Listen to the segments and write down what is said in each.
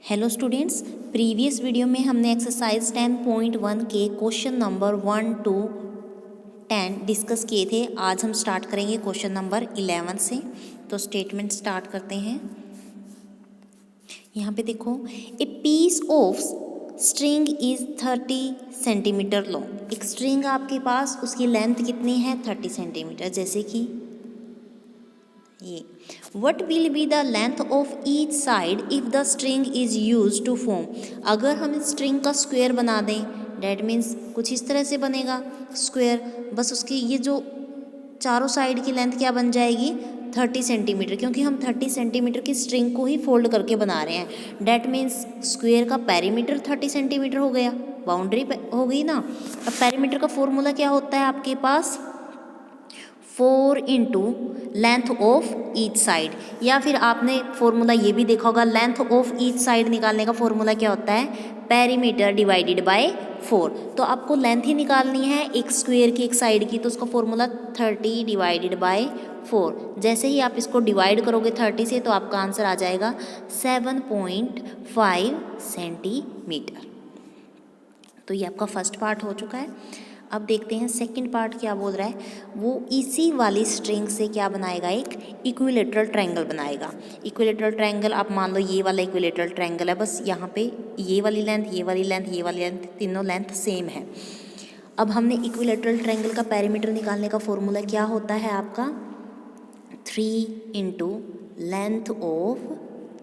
Hello students, previous video में हमने exercise 10.1 के क्वेश्चन नंबर 1 to 10 डिस्कस किए थे। आज हम स्टार्ट करेंगे क्वेश्चन नंबर 11 से। तो स्टेटमेंट स्टार्ट करते हैं। यहाँ पे देखो, a piece of string is 30 centimetre long. एक स्ट्रिंग आपके पास, उसकी लेंथ कितनी है 30 सेंटीमीटर। जैसे कि ये what will be the length of each side if the string is use to form. अगर हम इस स्ट्रिंग का स्क्वायर बना दें, डैट मीन्स कुछ इस तरह से बनेगा स्क्वायर। बस उसकी ये जो चारों साइड की लेंथ क्या बन जाएगी 30 सेंटीमीटर, क्योंकि हम 30 सेंटीमीटर की स्ट्रिंग को ही फोल्ड करके बना रहे हैं। डैट मीन्स स्क्वायर का पेरीमीटर 30 सेंटीमीटर हो गया, बाउंड्री हो गई ना। अब पेरीमीटर का फॉर्मूला क्या होता है आपके पास, 4 into length of each side. या फिर आपने फॉर्मूला ये भी देखा होगा, लेंथ ऑफ ईच साइड निकालने का फॉर्मूला क्या होता है, पेरीमीटर डिवाइडेड बाय 4। तो आपको लेंथ ही निकालनी है एक स्क्वायर की, एक साइड की, तो उसका फॉर्मूला 30 डिवाइडेड बाय 4। जैसे ही आप इसको डिवाइड करोगे 30 से, तो आपका आंसर आ जाएगा 7.5 सेंटीमीटर। तो ये आपका फर्स्ट पार्ट हो चुका है। अब देखते हैं सेकंड पार्ट क्या बोल रहा है। वो इसी वाली स्ट्रिंग से क्या बनाएगा, एक इक्विलेटरल ट्रायंगल बनाएगा। इक्विलेटरल ट्रायंगल आप मान लो ये वाला इक्विलेटरल ट्रायंगल है, बस यहाँ पे ये वाली लेंथ, ये वाली लेंथ, ये वाली लेंथ, तीनों लेंथ सेम है। अब हमने इक्विलेटरल ट्रायंगल का पेरीमीटर निकालने का फॉर्मूला क्या होता है आपका, 3 into length of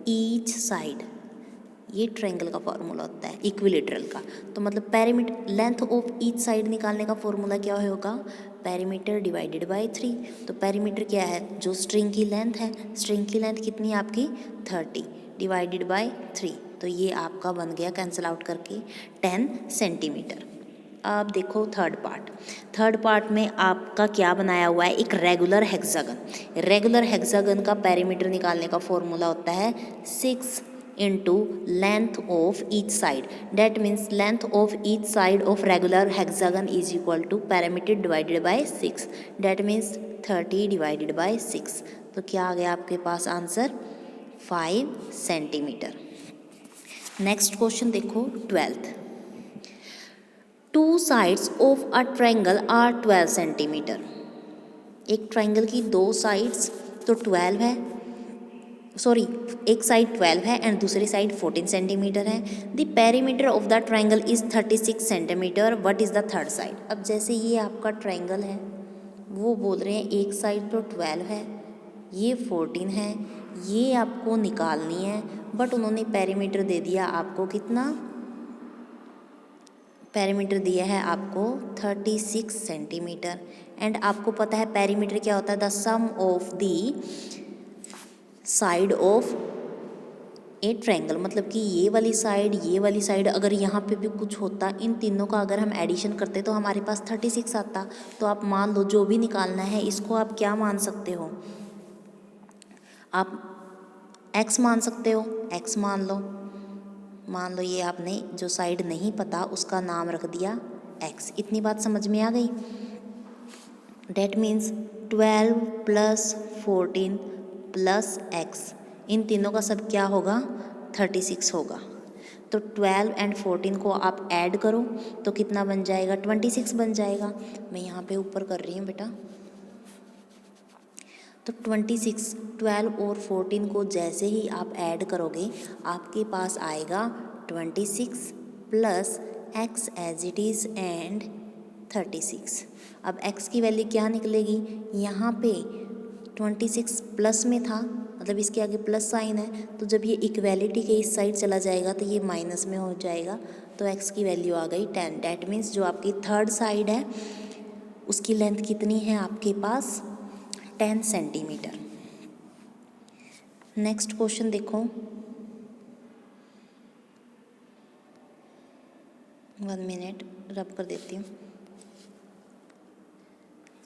each side. ये ट्रायंगल का फॉर्मूला होता है इक्विलेटरल का। तो मतलब perimeter, length of each side निकालने का फॉर्मूला क्या होगा, पेरीमीटर डिवाइडेड बाय 3। तो पेरीमीटर क्या है, जो स्ट्रिंग की लेंथ है, स्ट्रिंग की लेंथ कितनी है आपकी 30 डिवाइडेड बाय 3। तो ये आपका बन गया कैंसिल आउट करके 10 सेंटीमीटर। अब देखो थर्ड पार्ट। थर्ड पार्ट में आपका क्या बनाया हुआ है, एक रेगुलर हेक्सागन। रेगुलर हेक्सागन का पेरीमीटर निकालने का फॉर्मूला होता है 6 into length of each side. That means length of each side of regular hexagon is equal to perimeter divided by 6. That means 30 divided by 6. तो क्या आ गया आपके पास आंसर 5 सेंटीमीटर। नेक्स्ट क्वेश्चन देखो 12th। Two sides of a triangle are 12 centimetre. एक triangle की दो साइड्स तो 12 है, सॉरी एक साइड 12 है एंड दूसरी साइड 14 सेंटीमीटर है। The perimeter of the triangle is 36 centimetre. What is the third side. अब जैसे ये आपका ट्रायंगल है, वो बोल रहे हैं एक साइड तो 12 है, ये 14 है, ये आपको निकालनी है। बट उन्होंने पेरीमीटर दे दिया आपको कितना, पेरीमीटर दिया है आपको 36 सेंटीमीटर। एंड आपको पता है पेरीमीटर क्या होता है, the sum of the side of a triangle. मतलब कि ये वाली साइड अगर यहाँ पे भी कुछ होता, इन तीनों का अगर हम एडिशन करते तो हमारे पास 36 आता। तो आप मान लो जो भी निकालना है इसको आप क्या मान सकते हो, आप x मान सकते हो, x मान लो ये आपने जो साइड नहीं पता उसका नाम रख दिया x। इतनी बात समझ में आ गई। That means 12 plus 14 plus x, इन तीनों का सब क्या होगा 36 होगा। तो 12 एंड 14 को आप ऐड करो तो कितना बन जाएगा 26 बन जाएगा। मैं यहाँ पे ऊपर कर रही हूँ बेटा। तो 26, 12 और 14 को जैसे ही आप ऐड करोगे आपके पास आएगा 26 plus x as it is and 36। अब x की वैल्यू क्या निकलेगी, यहाँ पे 26 प्लस में था, मतलब इसके आगे प्लस साइन है, तो जब ये इक्वेलिटी के इस साइड चला जाएगा तो ये माइनस में हो जाएगा। तो x की वैल्यू आ गई 10। डैट मीन्स जो आपकी थर्ड साइड है उसकी लेंथ कितनी है आपके पास 10 सेंटीमीटर। नेक्स्ट क्वेश्चन देखो, 1 मिनट रब कर देती हूँ।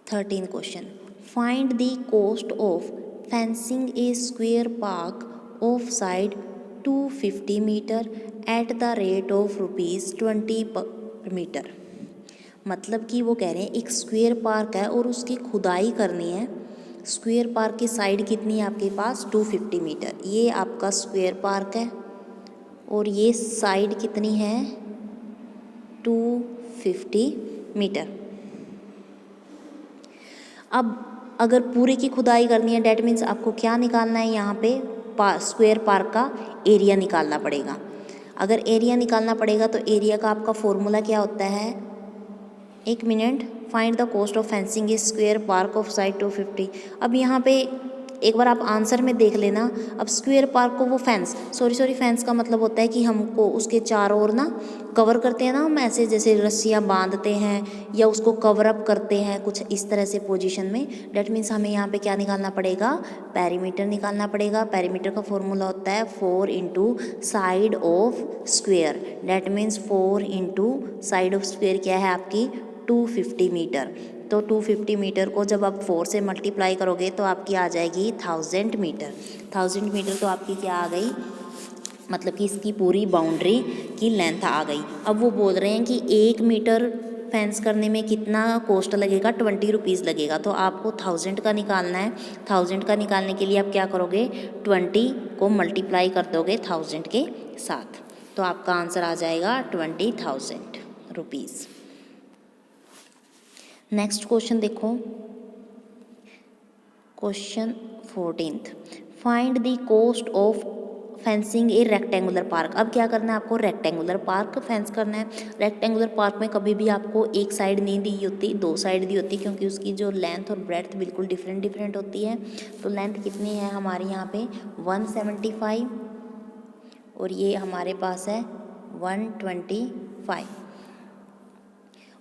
13 question, find the cost of fencing a square park of side 250 metre at the rate of ₹20 per metre. मतलब कि वो कह रहे हैं एक स्क्वायर पार्क है और उसकी खुदाई करनी है। स्क्वायर पार्क की साइड कितनी है आपके पास 250 मीटर। ये आपका स्क्वायर पार्क है, और ये साइड कितनी है 250 मीटर। अब अगर पूरे की खुदाई करनी है डैट मीन्स आपको क्या निकालना है, यहाँ पे स्क्वायर पार्क का एरिया निकालना पड़ेगा। अगर एरिया निकालना पड़ेगा तो एरिया का आपका फॉर्मूला क्या होता है, एक minute, find the cost of fencing is square park of side 250। अब यहाँ पे एक बार आप आंसर में देख लेना। अब स्क्वायर पार्क को वो फेंस का मतलब होता है कि हमको उसके चारों ओर ना कवर करते हैं ना, हम ऐसे जैसे रस्सियाँ बांधते हैं या उसको कवर अप करते हैं कुछ इस तरह से पोजीशन में। डेट मीन्स हमें यहाँ पे क्या निकालना पड़ेगा, पेरीमीटर निकालना पड़ेगा। पेरीमीटर का फॉर्मूला होता है 4 into side of square. That means 4 into side of square क्या है आपकी 250 मीटर। तो 250 मीटर को जब आप 4 से मल्टीप्लाई करोगे तो आपकी आ जाएगी 1000 मीटर। 1000 मीटर तो आपकी क्या आ गई, मतलब कि इसकी पूरी बाउंड्री की लेंथ आ गई। अब वो बोल रहे हैं कि 1 मीटर फेंस करने में कितना कॉस्ट लगेगा, 20 रुपीज़ लगेगा। तो आपको 1000 का निकालना है। 1000 का निकालने के लिए आप क्या करोगे, 20 को मल्टीप्लाई कर दोगे 1000 के साथ, तो आपका आंसर आ जाएगा 20,000 रुपीज़। नेक्स्ट क्वेश्चन देखो, question 14th, find the cost of fencing A rectangular park. अब क्या करना है आपको, रेक्टेंगुलर पार्क फेंस करना है। रेक्टेंगुलर पार्क में कभी भी आपको एक साइड नहीं दी होती, 2 साइड दी होती, क्योंकि उसकी जो लेंथ और ब्रेड्थ बिल्कुल डिफरेंट होती है। तो लेंथ कितनी है हमारी यहाँ पे 175 और ये हमारे पास है 125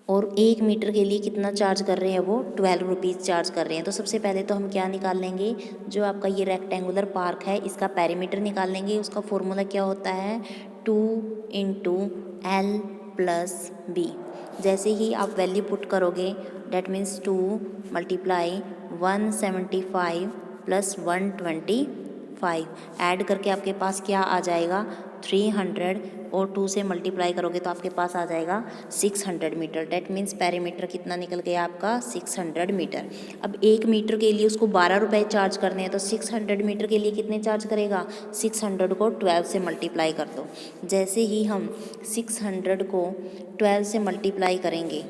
और 1 मीटर के लिए कितना चार्ज कर रहे हैं, वो 12 रुपीज़ चार्ज कर रहे हैं। तो सबसे पहले तो हम क्या निकाल लेंगे, जो आपका ये रेक्टेंगुलर पार्क है इसका पेरीमीटर निकाल लेंगे। उसका फॉर्मूला क्या होता है 2 इंटू एल प्लस बी। जैसे ही आप वैल्यू पुट करोगे that means 2 multiply 175 plus 125 add करके आपके पास क्या आ जाएगा 300 और 2 से मल्टीप्लाई करोगे तो आपके पास आ जाएगा 600 मीटर। डेट मीन्स पेरीमीटर कितना निकल गया आपका 600 मीटर। अब 1 मीटर के लिए उसको 12 रुपये चार्ज करने हैं, तो 600 मीटर के लिए कितने चार्ज करेगा, 600 को 12 से मल्टीप्लाई कर दो। जैसे ही हम 600 को 12 से मल्टीप्लाई करेंगे,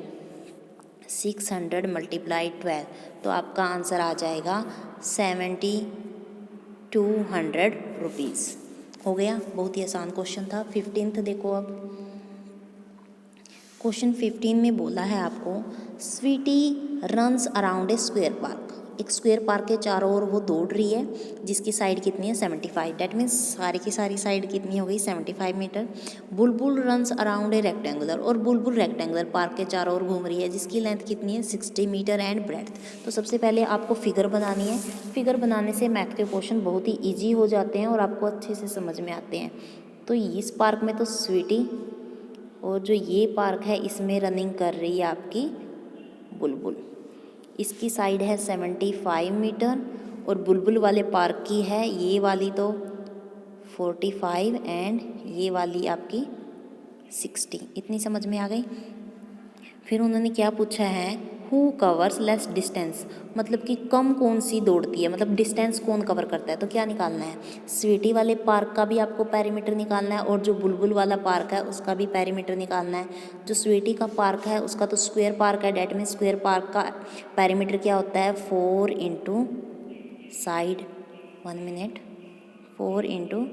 600 मल्टीप्लाई 12, तो आपका आंसर आ जाएगा 7200 रुपीज़। हो गया, बहुत ही आसान क्वेश्चन था। 15th देखो, अब क्वेश्चन 15 में बोला है आपको Sweety runs around a square park. एक स्क्वायर पार्क के चारों ओर वो दौड़ रही है जिसकी साइड कितनी है 75। डेट मीन्स सारी की सारी साइड कितनी हो गई 75 मीटर। बुलबुल रन्स अराउंड ए रेक्टेंगुलर, और बुलबुल रेक्टेंगुलर पार्क के चारों ओर घूम रही है जिसकी लेंथ कितनी है 60 मीटर एंड ब्रेड्थ। तो सबसे पहले आपको फिगर बनानी है। फिगर बनाने से मैथ के क्वेश्चन बहुत ही ईजी हो जाते हैं और आपको अच्छे से समझ में आते हैं। तो इस पार्क में तो स्वीटी, और जो ये पार्क है इसमें रनिंग कर रही है आपकी बुलबुल। इसकी साइड है 75 मीटर और बुलबुल वाले पार्क की है ये वाली तो 45 एंड ये वाली आपकी 60। इतनी समझ में आ गई। फिर उन्होंने क्या पूछा है, हु कवर्स लेस डिस्टेंस, मतलब कि कम कौन सी दौड़ती है, मतलब डिस्टेंस कौन कवर करता है। तो क्या निकालना है, स्वीटी वाले पार्क का भी आपको पेरीमीटर निकालना है और जो बुलबुल वाला पार्क है उसका भी पेरीमीटर निकालना है। जो स्वीटी का पार्क है उसका तो स्क्वायर पार्क है, डेट मीन स्क्वायर पार्क का पेरीमीटर क्या होता है 4 into side, 1 minute, 4 into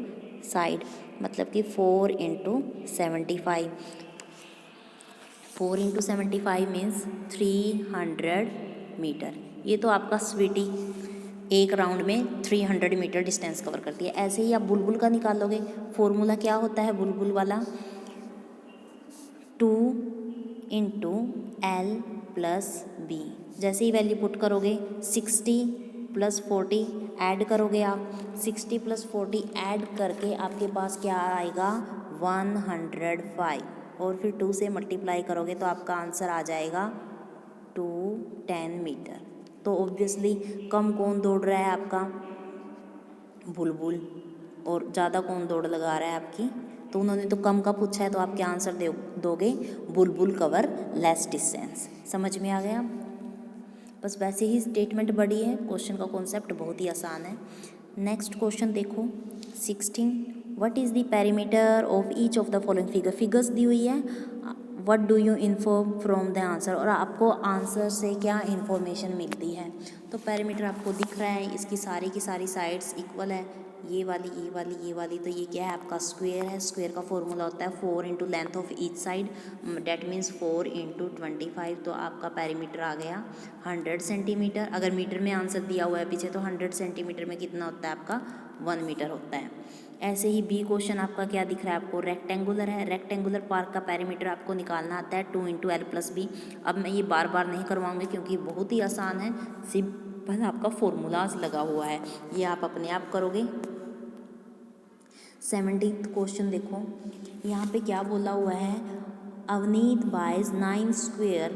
side मतलब कि 4 इंटू 75। 4 into 75 means 300 metre. ये तो आपका स्वीटी एक राउंड में 300 मीटर डिस्टेंस कवर करती है। ऐसे ही आप बुलबुल का निकालोगे, फॉर्मूला क्या होता है बुलबुल वाला 2 इंटू एल प्लस बी। जैसे ही वैल्यू पुट करोगे 60 प्लस 40 ऐड करोगे आप, 60 प्लस 40 ऐड करके आपके पास क्या आएगा 105 और फिर 2 से मल्टीप्लाई करोगे तो आपका आंसर आ जाएगा 210 मीटर। तो ऑब्वियसली कम कौन दौड़ रहा है आपका बुलबुल और ज़्यादा कौन दौड़ लगा रहा है आपकी, तो उन्होंने तो कम का पूछा है तो आप क्या आंसर दोगे बुलबुल कवर लेस डिस्टेंस। समझ में आ गया। बस वैसे ही स्टेटमेंट बड़ी है, क्वेश्चन का कॉन्सेप्ट बहुत ही आसान है। नेक्स्ट क्वेश्चन देखो 16, what is the perimeter of each of the following figure, figures दी हुई है, what do you inform from the answer, और आपको आंसर से क्या इन्फॉर्मेशन मिलती है। तो पेरीमीटर आपको दिख रहा है, इसकी सारी की सारी साइड्स इक्वल है, ये वाली ये वाली ये वाली, तो ये क्या है आपका स्क्वायर है। स्क्वायर का फॉर्मूला होता है 4 into length of each side, that means 4 into 25, तो आपका पेरीमीटर आ गया 100 सेंटीमीटर। अगर मीटर में आंसर दिया हुआ है पीछे, तो 100 सेंटीमीटर में कितना होता है आपका 1 मीटर होता है। ऐसे ही बी क्वेश्चन आपका क्या दिख रहा है आपको, रेक्टेंगुलर है, रेक्टेंगुलर पार्क का पेरीमीटर आपको निकालना आता है 2 इंटू एल प्लस बी। अब मैं ये बार बार नहीं करवाऊंगी क्योंकि बहुत ही आसान है, सिंपल आपका फॉर्मूलाज लगा हुआ है, ये आप अपने आप करोगे। 17th क्वेश्चन देखो, यहाँ पे क्या बोला हुआ है, अवनीत बाइज 9 स्क्वायर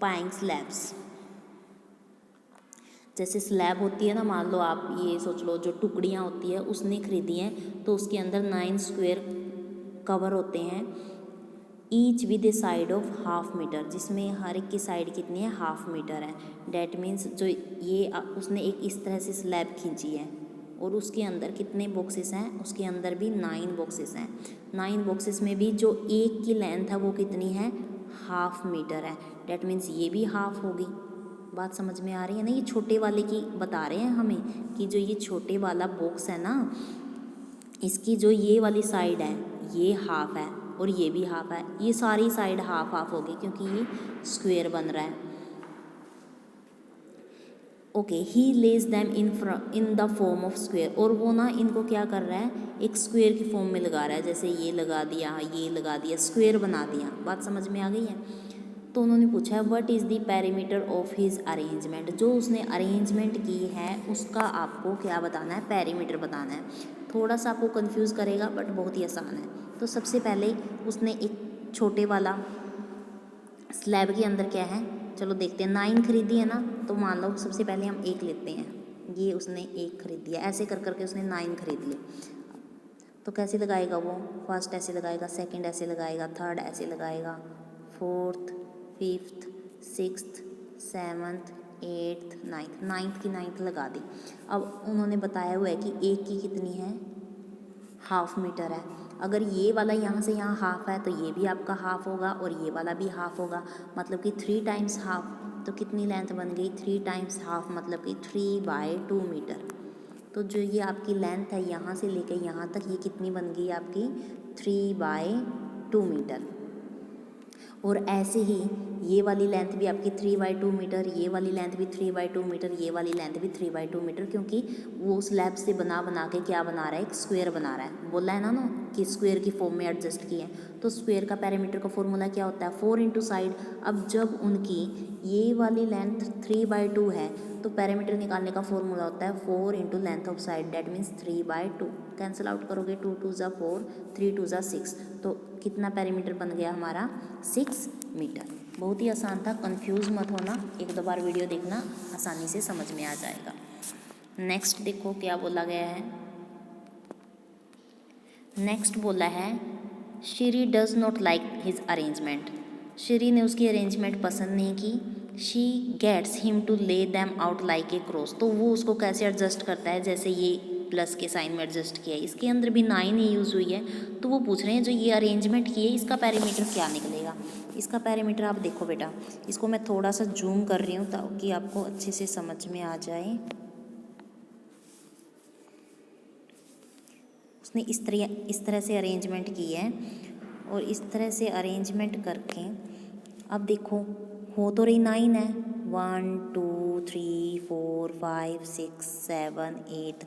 पाइंग स्लैब्स। जैसे स्लैब होती है ना, मान लो आप ये सोच लो जो टुकड़ियाँ होती है उसने खरीदी हैं, तो उसके अंदर 9 स्क्वायर कवर होते हैं, each with a side of half metre, जिसमें हर एक की साइड कितनी है, हाफ मीटर है। डैट मीन्स जो ये उसने एक इस तरह से स्लैब खींची है और उसके अंदर कितने बॉक्सेस हैं, उसके अंदर भी 9 बॉक्सेस हैं। 9 बॉक्सेस में भी जो एक की लेंथ है वो कितनी है, हाफ मीटर है। डैट मीन्स ये भी हाफ होगी। बात समझ में आ रही है ना, ये छोटे वाले की बता रहे हैं हमें कि जो ये छोटे वाला बॉक्स है ना, इसकी जो ये वाली साइड है ये हाफ है और ये भी हाफ है, ये सारी साइड हाफ हाफ होगी क्योंकि ये स्क्वायर बन रहा है। Okay, he lays them in the form of square, और वो ना इनको क्या कर रहा है, एक स्क्वायर की फॉर्म में लगा रहा है, जैसे ये लगा दिया, ये लगा दिया, स्क्वायर बना दिया। बात समझ में आ गई है। तो उन्होंने पूछा है what is the perimeter of his arrangement, जो उसने अरेंजमेंट की है उसका आपको क्या बताना है, पेरीमीटर बताना है। थोड़ा सा आपको कंफ्यूज करेगा बट बहुत ही आसान है। तो सबसे पहले उसने एक छोटे वाला स्लैब के अंदर क्या है, चलो देखते हैं। 9 खरीदी है ना, तो मान लो सबसे पहले हम 1 लेते हैं, ये उसने 1 खरीद दिया, ऐसे कर करके उसने 9 खरीद लिए। तो कैसे लगाएगा वो, फर्स्ट ऐसे लगाएगा, सेकंड ऐसे लगाएगा, थर्ड ऐसे लगाएगा, fourth, fifth, sixth, seventh, eighth, ninth, ninth की नाइन्थ लगा दी। अब उन्होंने बताया हुआ है कि एक की कितनी है, हाफ मीटर है। अगर ये वाला यहाँ से यहाँ हाफ है तो ये भी आपका हाफ होगा और ये वाला भी हाफ होगा, मतलब कि 3 टाइम्स हाफ। तो कितनी लेंथ बन गई, 3 टाइम्स हाफ, मतलब कि 3/2 मीटर। तो जो ये आपकी लेंथ है यहाँ से लेकर यहाँ तक, ये कितनी बन गई आपकी, 3/2 मीटर। और ऐसे ही ये वाली लेंथ भी आपकी 3/2 मीटर, ये वाली लेंथ भी 3/2 मीटर, ये वाली लेंथ भी 3/2 मीटर, क्योंकि वो स्लैब से बना बना के क्या बना रहा है, एक स्क्वायर बना रहा है। बोला है ना कि स्क्वायर की फॉर्म में एडजस्ट किए हैं। तो स्क्वायर का पेरीमीटर का फॉर्मूला क्या होता है, 4 इंटू साइड। अब जब उनकी ये वाली लेंथ 3/2 है तो पेरीमीटर निकालने का फॉर्मूला होता है 4 into length of side, that means 3/2। Cancel out करोगे, 2 2 ज़ा 4, 3 2 ज़ा 6, तो कितना पेरीमीटर बन गया हमारा, 6 मीटर। बहुत ही आसान था, कंफ्यूज मत होना, 1-2 बार वीडियो देखना, आसानी से समझ में आ जाएगा। नेक्स्ट देखो क्या बोला गया है। नेक्स्ट बोला है Shri does not like his arrangement. Shri ने उसकी अरेंजमेंट पसंद नहीं की। शी गेट्स हिम टू ले them out like a cross. तो वो उसको कैसे एडजस्ट करता है, जैसे ये प्लस के साइन में एडजस्ट किया है, इसके अंदर भी 9 ही यूज़ हुई है। तो वो पूछ रहे हैं जो ये अरेंजमेंट की है इसका पेरीमीटर क्या निकलेगा। इसका पेरीमीटर आप देखो बेटा, इसको मैं थोड़ा सा जूम कर रही हूँ ताकि आपको अच्छे से समझ में आ जाए। उसने इस तरह से अरेंजमेंट की है और इस तरह से अरेंजमेंट करके अब देखो हो तो रही 9 है, 1 2 3 4 5 6 7 8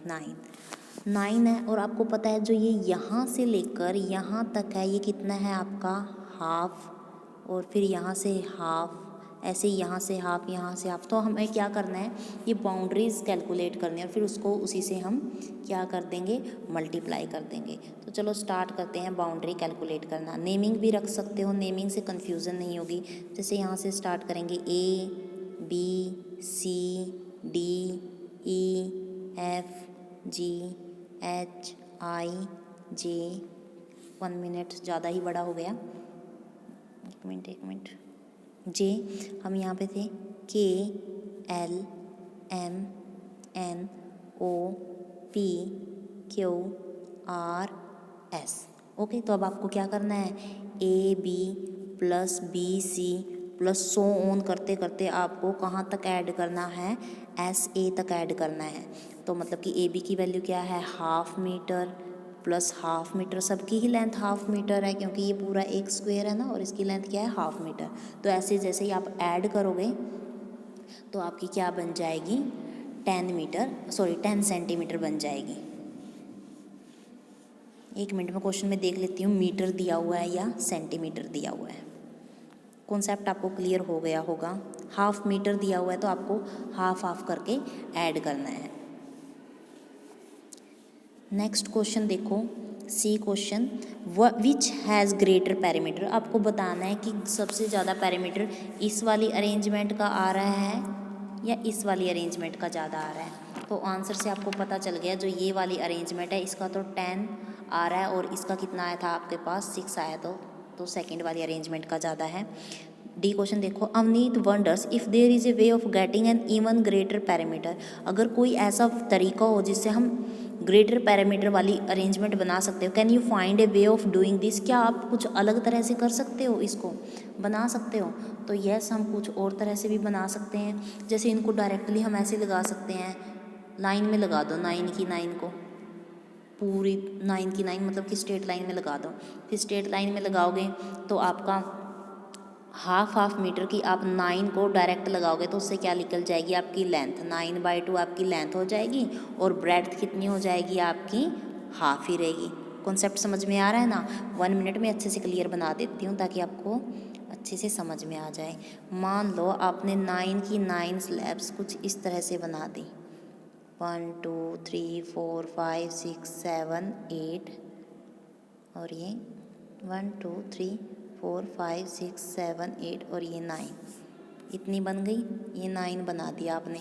9 है। और आपको पता है जो ये यहाँ से लेकर यहाँ तक है ये कितना है आपका, हाफ, और फिर यहाँ से हाफ, ऐसे यहाँ से हाफ, यहाँ से हाफ। तो हमें क्या करना है, ये बाउंड्रीज कैलकुलेट करनी है और फिर उसको उसी से हम क्या कर देंगे, मल्टीप्लाई कर देंगे। तो चलो स्टार्ट करते हैं बाउंड्री कैलकुलेट करना। नेमिंग भी रख सकते हो, नेमिंग से कन्फ्यूज़न नहीं होगी। जैसे यहाँ से स्टार्ट करेंगे A B C D E F G H I J। 1 minute ज़्यादा ही बड़ा हो गया, एक मिनट। जे हम यहाँ पे थे, K L M N O P Q RS। Okay, तो अब आपको क्या करना है, AB plus BC plus so on करते करते आपको कहाँ तक ऐड करना है, SA तक ऐड करना है। तो मतलब कि AB की वैल्यू क्या है, 1/2 मीटर प्लस 1/2 मीटर, सबकी ही लेंथ 1/2 मीटर है क्योंकि ये पूरा एक स्क्वायर है ना, और इसकी लेंथ क्या है, 1/2 मीटर। तो ऐसे जैसे ही आप ऐड करोगे तो आपकी क्या बन जाएगी, 10 सेंटीमीटर बन जाएगी। एक मिनट में क्वेश्चन में देख लेती हूँ मीटर दिया हुआ है या सेंटीमीटर दिया हुआ है। कॉन्सेप्ट आपको क्लियर हो गया होगा। 1/2 मीटर दिया हुआ है तो आपको हाफ हाफ करके ऐड करना है। नेक्स्ट क्वेश्चन देखो, C question, which has greater parameter. आपको बताना है कि सबसे ज़्यादा पैरामीटर इस वाली अरेंजमेंट का आ रहा है या इस वाली अरेंजमेंट का ज़्यादा आ रहा है। तो आंसर से आपको पता चल गया, जो ये वाली अरेंजमेंट है इसका तो 10 आ रहा है और इसका कितना आया था आपके पास, 6 आया। तो सेकेंड वाली अरेंजमेंट का ज़्यादा है। डी क्वेश्चन देखो, Avneet wonders if there is a way of getting an even greater parameter. अगर कोई ऐसा तरीका हो जिससे हम ग्रेटर पैरामीटर वाली अरेंजमेंट बना सकते हो, can you find A way of doing this. क्या आप कुछ अलग तरह से कर सकते हो, इसको बना सकते हो। तो यस, हम कुछ और तरह से भी बना सकते हैं। जैसे इनको डायरेक्टली हम ऐसे लगा सकते हैं, लाइन में लगा दो 9 की 9 को, पूरी 9 की 9 मतलब कि स्ट्रेट लाइन में लगा दो। फिर स्ट्रेट लाइन में लगाओगे तो आपका हाफ मीटर की आप 9 को डायरेक्ट लगाओगे तो उससे क्या निकल जाएगी, आपकी लेंथ 9/2 आपकी लेंथ हो जाएगी, और ब्रेड्थ कितनी हो जाएगी आपकी, हाफ ही रहेगी। कॉन्सेप्ट समझ में आ रहा है ना। 1 मिनट में अच्छे से क्लियर बना देती हूँ ताकि आपको अच्छे से समझ में आ जाए। मान लो आपने 9 की 9 स्लैब्स कुछ इस तरह से बना दी, 1 2 3 4 5 6 7 8, और ये 1 2 3 4 5 6 7 8 और ये 9, इतनी बन गई। ये 9 बना दिया आपने,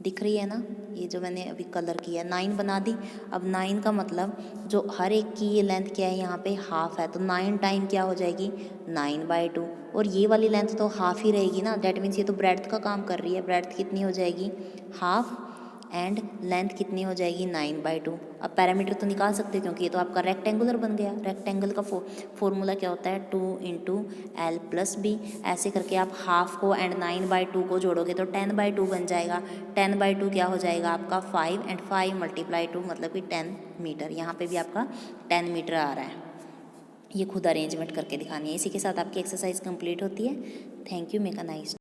दिख रही है ना, ये जो मैंने अभी कलर किया 9 बना दी। अब 9 का मतलब जो हर एक की ये लेंथ क्या है, यहाँ पे हाफ है, तो 9 टाइम क्या हो जाएगी, 9/2, और ये वाली लेंथ तो हाफ ही रहेगी ना। डैट मीन्स ये तो ब्रेड्थ का काम कर रही है। ब्रेड्थ कितनी हो जाएगी, हाफ, एंड लेंथ कितनी हो जाएगी, 9/2। अब पैरामीटर तो निकाल सकते हो क्योंकि ये तो आपका रेक्टेंगुलर बन गया। रेक्टेंगल का फॉर्मूला क्या होता है, 2 × L + B। ऐसे करके आप हाफ को एंड 9/2 को जोड़ोगे तो 10/2 बन जाएगा। 10/2 क्या हो जाएगा आपका 5, एंड 5 × 2 मतलब कि 10 मीटर। यहाँ पे भी आपका 10 मीटर आ रहा है। ये खुद अरेंजमेंट करके दिखानी है। इसी के साथ आपकी एक्सरसाइज कंप्लीट होती है। Thank you, make a nice